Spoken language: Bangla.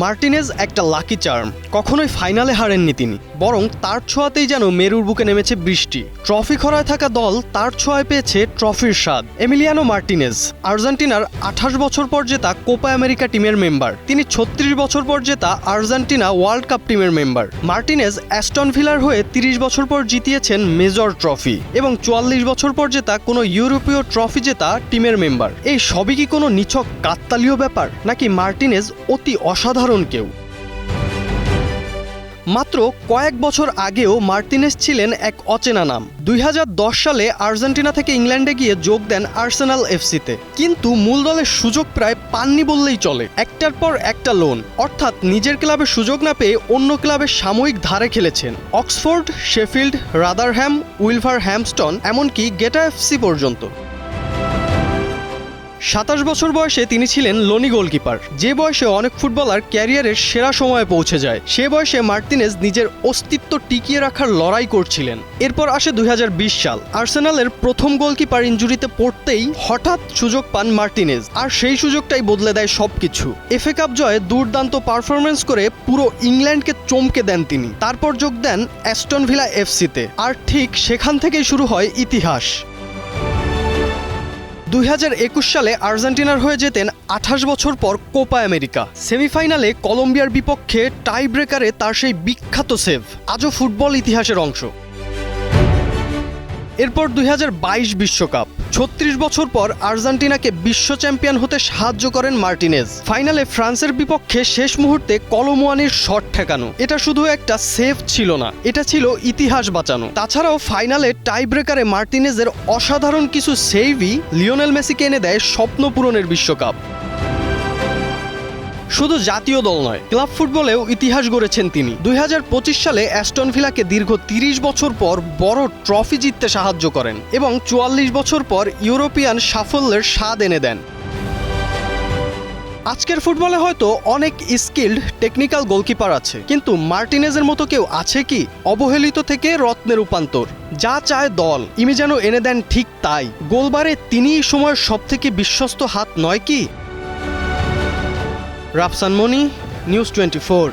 মার্টিনেজ একটা লাকি চার্ম। কখনোই ফাইনালে হারেননি তিনি, বরং তার ছোঁয়াতেই যেন মেরুর বুকে নেমেছে বৃষ্টি। ট্রফি খরায় থাকা দল তার ছোঁয়ায় পেয়েছে ট্রফির স্বাদ। এমিলিয়ানো মার্টিনেজ আর্জেন্টিনার 28 বছর পর জেতা কোপা আমেরিকা টিমের মেম্বার। তিনি 36 বছর পর জেতা আর্জেন্টিনা ওয়ার্ল্ড কাপ টিমের মেম্বার। মার্টিনেজ অ্যাস্টন ভিলার হয়ে 30 বছর পর জিতিয়েছেন মেজর ট্রফি এবং 44 বছর পর জেতা কোনো ইউরোপীয় ট্রফি জেতা টিমের মেম্বার। এই সবই কি কোনো নিছক কাকতালীয় ব্যাপার, নাকি মার্টিনেজ অতি অসাধারণ কেউ? মাত্র কয়েক বছর আগেও মার্টিনেজ ছিলেন এক অচেনা নাম। 2010 সালে আর্জেন্টিনা থেকে ইংল্যান্ডে গিয়ে যোগ দেন আর্সেনাল এফসিতে, কিন্তু মূল দলের সুযোগ প্রায় পাননি বললেই চলে। একটার পর একটা লোন, অর্থাৎ নিজের ক্লাবে সুযোগ না পেয়ে অন্য ক্লাবে সাময়িক ধারে খেলেছেন। অক্সফোর্ড, শেফিল্ড, রাদারহ্যাম, উইলভারহ্যাম্পটন, এমনকি গেটাফসি পর্যন্ত। 27 বছর বয়সে তিনি ছিলেন লোনি গোলকিপার, যে বয়সে অনেক ফুটবলার ক্যারিয়ারের সেরা সময়ে পৌঁছে যায়। সে বয়সে মার্টিনেজ নিজের অস্তিত্ব টিকিয়ে রাখার লড়াই করছিলেন। এরপর আসে 2020 সাল। আর্সেনালের প্রথম গোলকিপার ইনজুরিতে পড়তেই হঠাৎ সুযোগ পান মার্টিনেজ, আর সেই সুযোগটাই বদলে দেয় সবকিছু। এফএ কাপ জয়ে দুর্দান্ত পারফরমেন্স করে পুরো ইংল্যান্ডকে চমকে দেন তিনি। তারপর যোগ দেন অ্যাস্টন ভিলা এফসিতে, আর ঠিক সেখান থেকেই শুরু হয় ইতিহাস। 2021 সালে আর্জেন্টিনার হয়ে যেতেন 28 বছর পর কোপা আমেরিকা। সেমিফাইনালে কলম্বিয়ার বিপক্ষে টাই ব্রেকারে তার সেই বিখ্যাত সেভ আজও ফুটবল ইতিহাসের অংশ। এরপর 2022 বিশ্বকাপ। 36 বছর পর আর্জেন্টিনাকে বিশ্ব চ্যাম্পিয়ন হতে সাহায্য করেন মার্টিনেজ। ফাইনালে ফ্রান্সের বিপক্ষে শেষ মুহূর্তে কলোমুয়ানির শট ঠেকানো, এটা শুধু একটা সেভ ছিল না, এটা ছিল ইতিহাস বাঁচানো। তাছাড়াও ফাইনালে টাই ব্রেকারে মার্টিনেজের অসাধারণ কিছু সেভই লিওনেল মেসিকে এনে দেয় স্বপ্ন পূরণের বিশ্বকাপ। শুধু জাতীয় দল নয়, ক্লাব ফুটবলেও ইতিহাস গড়েছেন তিনি। 2025 সালে অ্যাস্টন ভিলাকে দীর্ঘ 30 বছর পর বড় ট্রফি জিততে সাহায্য করেন এবং 44 বছর পর ইউরোপিয়ান সাফল্যের স্বাদ এনে দেন। আজকের ফুটবলে হয়তো অনেক স্কিল্ড টেকনিক্যাল গোলকিপার আছে, কিন্তু মার্টিনেজের মতো কেউ আছে কি? অবহেলিত থেকে রত্নে রূপান্তর। যা চায় দল, ইনি যেন এনে দেন ঠিক তাই। গোলবারে তিনিই সময়ের সবথেকে বিশ্বস্ত হাত নয় কি? রাফসান মনি, নিউজ 24।